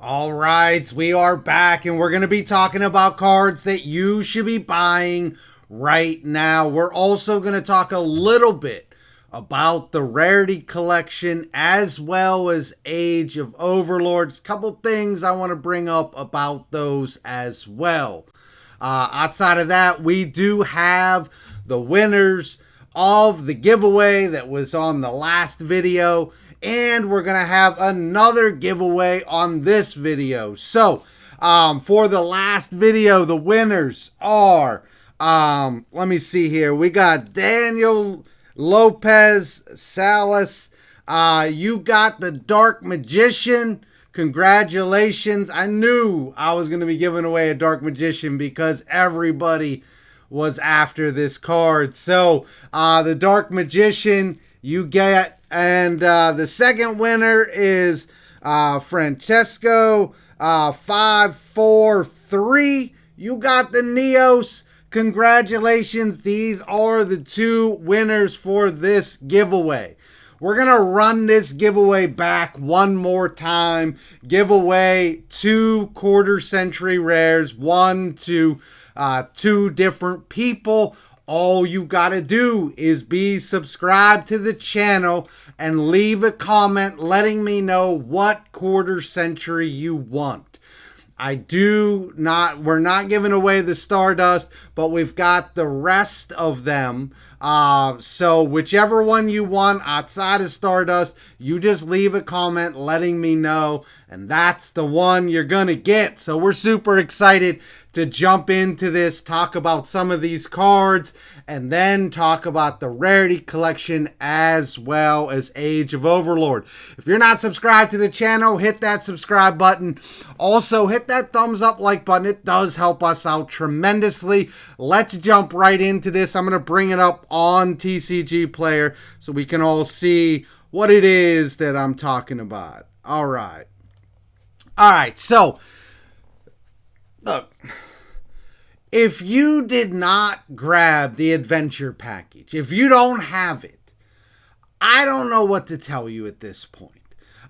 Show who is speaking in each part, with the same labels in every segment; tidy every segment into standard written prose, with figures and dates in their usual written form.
Speaker 1: All right, we are back and we're going to be talking about cards that you should be buying right now. We're also going to talk a little bit about the Rarity Collection as well as Age of Overlords. A couple things I want to bring up about those as well. Outside of that, we do have the winners of the giveaway that was on the last video. And we're going to have another giveaway on this video. So, for the last video, the winners are, let me see here. We got Daniel Lopez Salas. You got the Dark Magician. Congratulations. I knew I was going to be giving away a Dark Magician because everybody was after this card. So, the Dark Magician you get. And the second winner is Francesco 543. You got the Neos. Congratulations. These are the two winners for this giveaway. We're going to run this giveaway back one more time. Give away 2 quarter century rares, one to 2 different people. All you gotta do is be subscribed to the channel and leave a comment letting me know what quarter century you want. We're not giving away the Stardust, but we've got the rest of them. So whichever one you want outside of Stardust, you just leave a comment letting me know, and that's the one you're gonna get. So we're super excited to jump into this, talk about some of these cards, and then talk about the Rarity Collection as well as Age of Overlord. If you're not subscribed to the channel, hit that subscribe button. Also, hit that thumbs up like button. It does help us out tremendously. Let's jump right into this. I'm going to bring it up on TCG Player so we can all see what it is that I'm talking about. All right. So, look, if you did not grab the adventure package, if you don't have it, I don't know what to tell you at this point.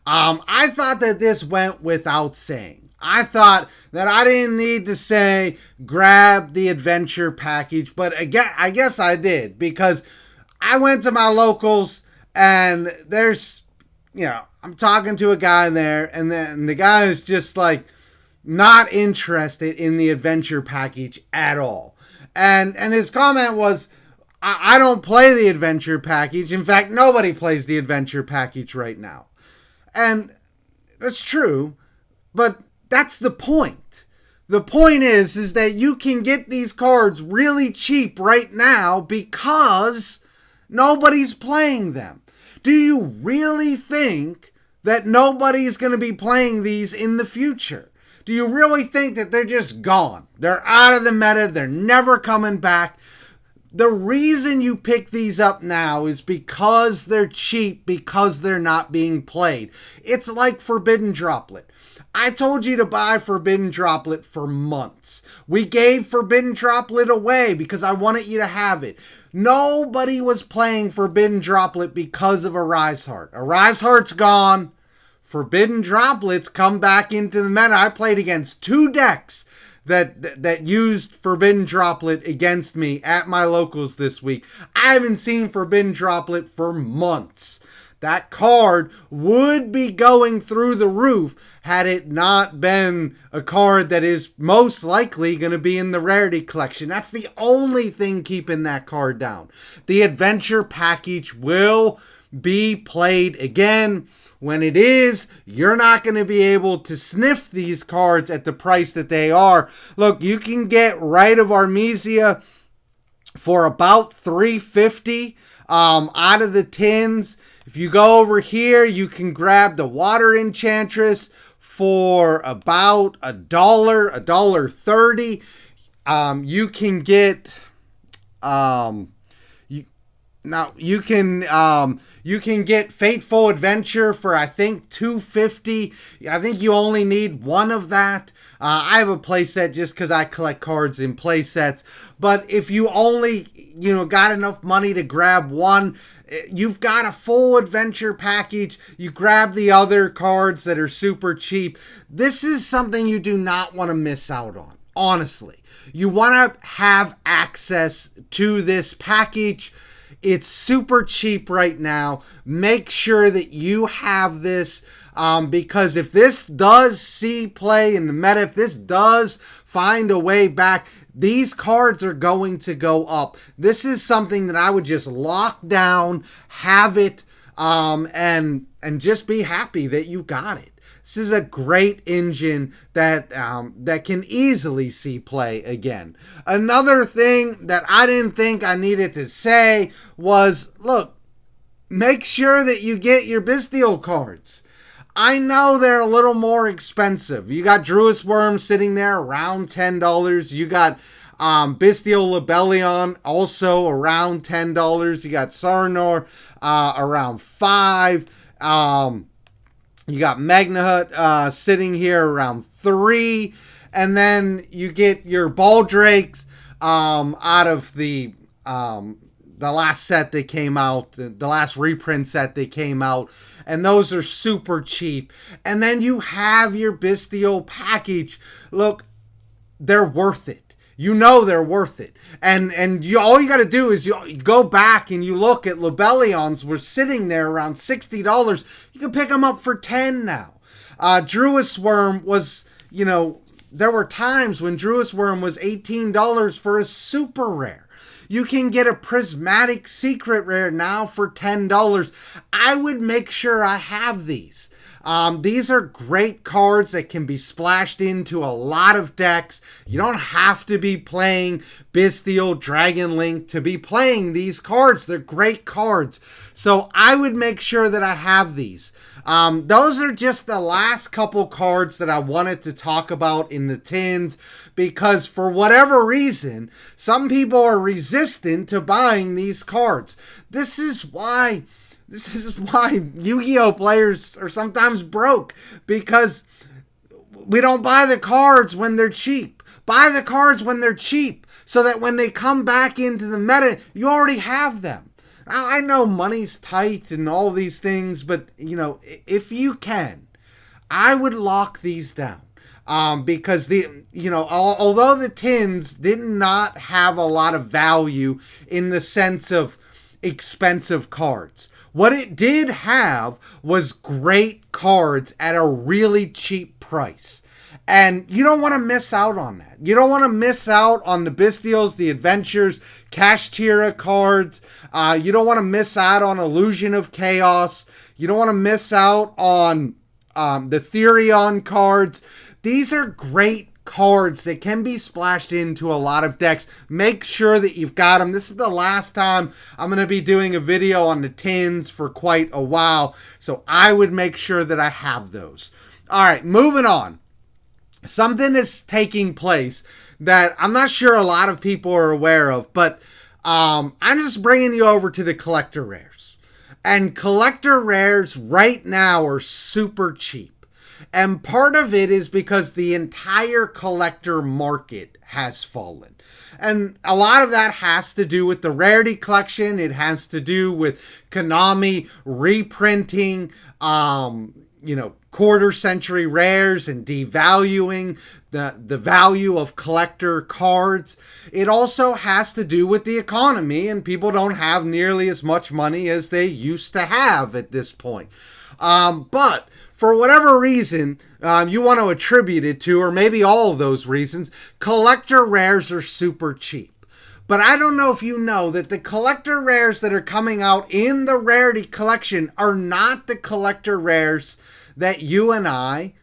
Speaker 1: I thought that this went without saying. I thought that I didn't need to say grab the adventure package, but again, I guess I did, because I went to my locals and there's, I'm talking to a guy there, and then the guy is just like, not interested in the adventure package at all. And his comment was, I don't play the adventure package. In fact, nobody plays the adventure package right now. And that's true, but that's the point. The point is that you can get these cards really cheap right now because nobody's playing them. Do you really think that nobody's going to be playing these in the future? Do you really think that they're just gone? They're out of the meta. They're never coming back. The reason you pick these up now is because they're cheap, because they're not being played. It's like Forbidden Droplet. I told you to buy Forbidden Droplet for months. We gave Forbidden Droplet away because I wanted you to have it. Nobody was playing Forbidden Droplet because of Arise Heart. Arise Heart's gone. Forbidden Droplets come back into the meta. I played against 2 decks that used Forbidden Droplet against me at my locals this week. I haven't seen Forbidden Droplet for months. That card would be going through the roof had it not been a card that is most likely going to be in the Rarity Collection. That's the only thing keeping that card down. The adventure package will be played again. When it is, you're not going to be able to sniff these cards at the price that they are. Look, you can get Rite of Armisia for about $3.50 out of the tins. If you go over here, you can grab the Water Enchantress for about $1.30. You can get you can get Fateful Adventure for, I think, $2.50. I think you only need one of that. I have a playset just because I collect cards in playsets. But if you only, got enough money to grab one, you've got a full adventure package. You grab the other cards that are super cheap. This is something you do not want to miss out on, honestly. You want to have access to this package. It's super cheap right now. Make sure that you have this, because if this does see play in the meta, if this does find a way back, these cards are going to go up. This is something that I would just lock down, have it, and just be happy that you got it. This is a great engine that can easily see play again. Another thing that I didn't think I needed to say was, look, make sure that you get your Bestial cards. I know they're a little more expensive. You got Druis Worm sitting there around $10. You got Bestial Lebellion also around $10. You got Sarnor around $5. You got Magnahut sitting here around $3. And then you get your Baldrakes out of the last set that came out, the last reprint set that came out, and those are super cheap. And then you have your Bestial package. Look, they're worth it. You know they're worth it. And all you got to do is you go back and you look at Lebellions were sitting there around $60. You can pick them up for $10 now. Druis Worm was, there were times when Druis Worm was $18 for a super rare. You can get a prismatic secret rare now for $10. I would make sure I have these. These are great cards that can be splashed into a lot of decks. You don't have to be playing Bestial, Dragon Link to be playing these cards. They're great cards. So I would make sure that I have these. Those are just the last couple cards that I wanted to talk about in the tins, because for whatever reason, some people are resistant to buying these cards. This is why Yu-Gi-Oh players are sometimes broke, because we don't buy the cards when they're cheap. Buy the cards when they're cheap so that when they come back into the meta, you already have them. Now, I know money's tight and all these things, but if you can, I would lock these down. Because although the tins did not have a lot of value in the sense of expensive cards, what it did have was great cards at a really cheap price. And you don't want to miss out on that. You don't want to miss out on the Bestials, the Adventures, Kashtira cards. You don't want to miss out on Illusion of Chaos. You don't want to miss out on the Therion cards. These are great cards that can be splashed into a lot of decks. Make sure that you've got them. This is the last time I'm going to be doing a video on the tins for quite a while, so I would make sure that I have those. All right, moving on. Something is taking place that I'm not sure a lot of people are aware of, but I'm just bringing you over to the collector rares. And collector rares right now are super cheap. And part of it is because the entire collector market has fallen. And a lot of that has to do with the Rarity Collection. It has to do with Konami reprinting, quarter century rares and devaluing the value of collector cards. It also has to do with the economy, and people don't have nearly as much money as they used to have at this point. But for whatever reason you want to attribute it to, or maybe all of those reasons, collector rares are super cheap. But I don't know if you know that the collector rares that are coming out in the Rarity Collection are not the collector rares that you and I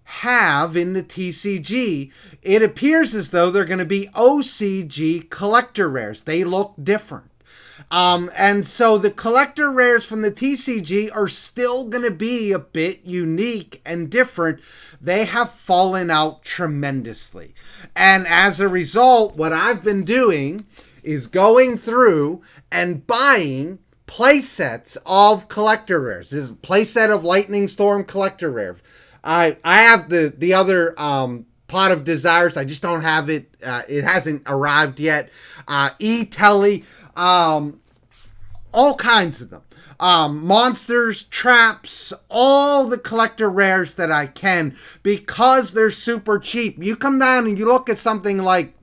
Speaker 1: have in the TCG. It appears as though they're going to be OCG collector rares. They look different. And so the collector rares from the TCG are still going to be a bit unique and different. They have fallen out tremendously. And as a result, what I've been doing is going through and buying playsets of collector rares. This is a playset of Lightning Storm collector rare. I have the other Pot of Desires. I just don't have it. It hasn't arrived yet. E-Telly. all kinds of them. Monsters, traps, all the collector rares that I can, because they're super cheap. You come down and you look at something like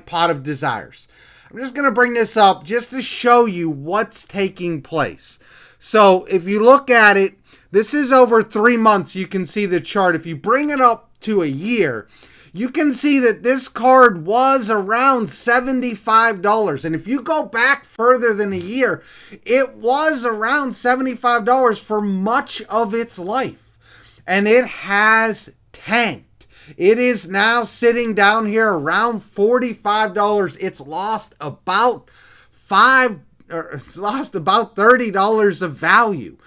Speaker 1: Pot of Desires. I'm just going to bring this up just to show you what's taking place. So if you look at it, this is over 3 months. You can see the chart. If you bring it up to a year, you can see that this card was around $75. And if you go back further than a year, it was around $75 for much of its life. And it has tanked. It is now sitting down here around $45. It's lost about $30 of value.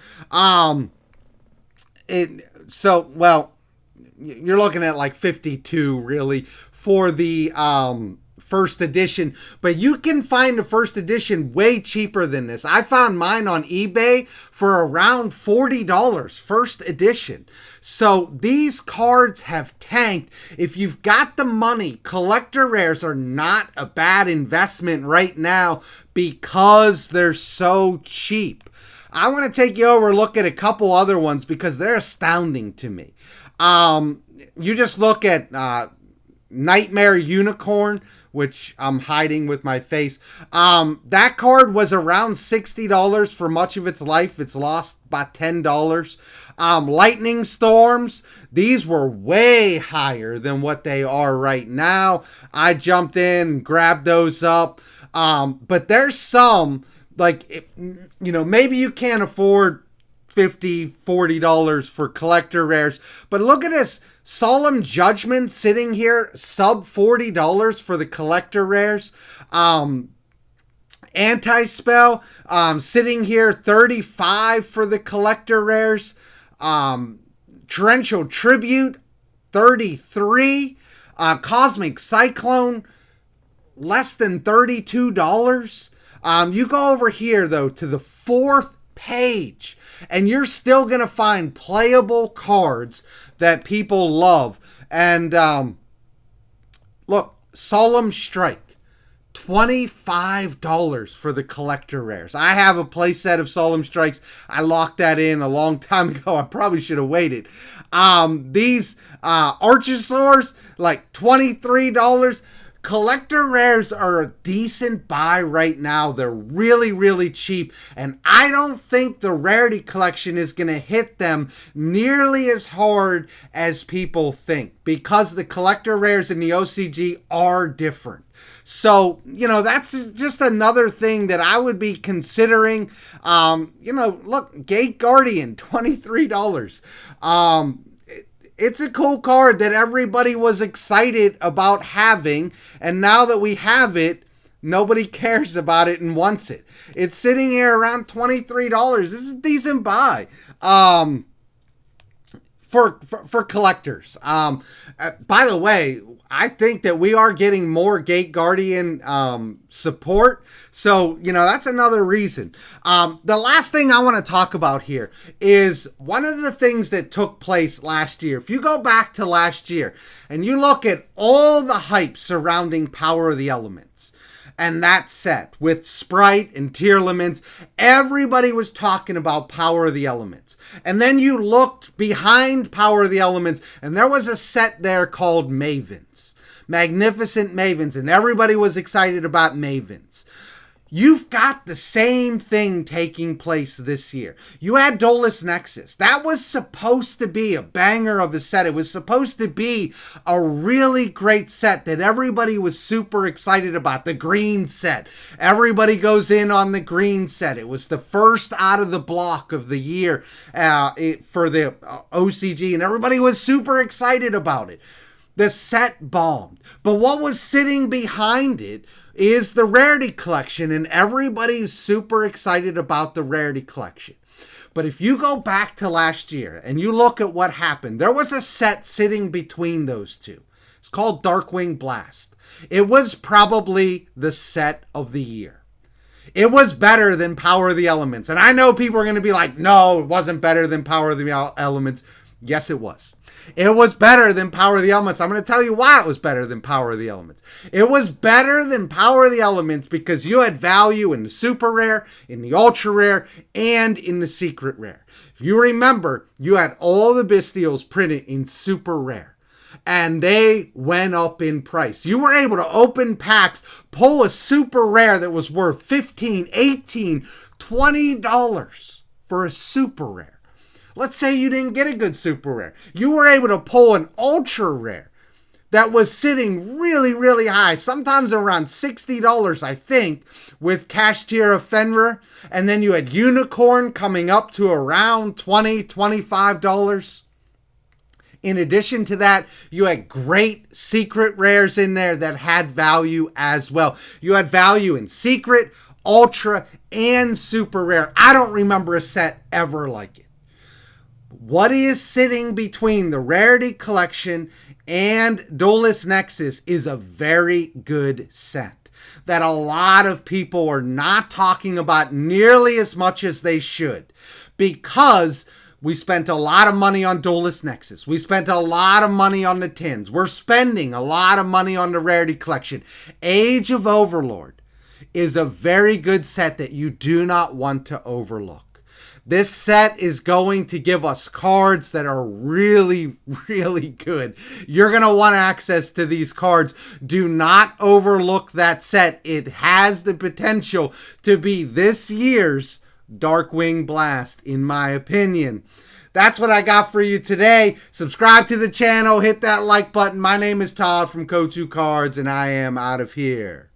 Speaker 1: You're looking at like 52 really for the first edition, but you can find the first edition way cheaper than this. I found mine on eBay for around $40 first edition. So these cards have tanked. If you've got the money, collector rares are not a bad investment right now because they're so cheap. I want to take you over and look at a couple other ones because they're astounding to me. You just look at Nightmare Unicorn, which I'm hiding with my face. That card was around $60 for much of its life. It's lost about $10. Lightning Storms, these were way higher than what they are right now. I jumped in, grabbed those up. But there's some, like, maybe you can't afford $50, $40 for collector rares. But look at this. Solemn Judgment sitting here, sub $40 for the collector rares. Anti-Spell sitting here, $35 for the collector rares. Torrential Tribute, $33. Cosmic Cyclone, less than $32. You go over here, though, to the 4th page, and you're still going to find playable cards that people love. And look, Solemn Strike, $25 for the collector rares. I have a playset of Solemn Strikes. I locked that in a long time ago. I probably should have waited. These Archosaurs, like $23. Collector rares are a decent buy right now. They're really, really cheap. And I don't think the Rarity Collection is going to hit them nearly as hard as people think, because the collector rares in the OCG are different. So, that's just another thing that I would be considering. Look, Gate Guardian, $23. It's a cool card that everybody was excited about having, and now that we have it, nobody cares about it and wants it. It's sitting here around $23. This is a decent buy for collectors. By the way, I think that we are getting more Gate Guardian support. So, that's another reason. The last thing I want to talk about here is one of the things that took place last year. If you go back to last year and you look at all the hype surrounding Power of the Elements, and that set with Sprite and Tearlaments, everybody was talking about Power of the Elements. And then you looked behind Power of the Elements, and there was a set there called Mavens. Magnificent Mavens, and everybody was excited about Mavens. You've got the same thing taking place this year. You had Dolus Nexus. That was supposed to be a banger of a set. It was supposed to be a really great set that everybody was super excited about. The green set. Everybody goes in on the green set. It was the first out of the block of the year for the OCG, and everybody was super excited about it. The set bombed. But what was sitting behind it is the Rarity Collection, and everybody's super excited about the Rarity Collection. But if you go back to last year and you look at what happened, there was a set sitting between those two. It's called Darkwing Blast. It was probably the set of the year. It was better than Power of the Elements. And I know people are going to be like, no, it wasn't better than Power of the Elements. Yes, it was. It was better than Power of the Elements. I'm going to tell you why it was better than Power of the Elements. It was better than Power of the Elements because you had value in the super rare, in the ultra rare, and in the secret rare. If you remember, you had all the Bestials printed in super rare, and they went up in price. You were able to open packs, pull a super rare that was worth $15, $18, $20 for a super rare. Let's say you didn't get a good super rare. You were able to pull an ultra rare that was sitting really, really high, sometimes around $60, I think, with Cash Tier of Fenrir. And then you had Unicorn coming up to around $20, $25. In addition to that, you had great secret rares in there that had value as well. You had value in secret, ultra, and super rare. I don't remember a set ever like it. What is sitting between the Rarity Collection and Duelist Nexus is a very good set that a lot of people are not talking about nearly as much as they should, because we spent a lot of money on Duelist Nexus. We spent a lot of money on the tins. We're spending a lot of money on the Rarity Collection. Age of Overlord is a very good set that you do not want to overlook. This set is going to give us cards that are really, really good. You're going to want access to these cards. Do not overlook that set. It has the potential to be this year's Darkwing Blast, in my opinion. That's what I got for you today. Subscribe to the channel. Hit that like button. My name is Todd from Go2 Cards, and I am out of here.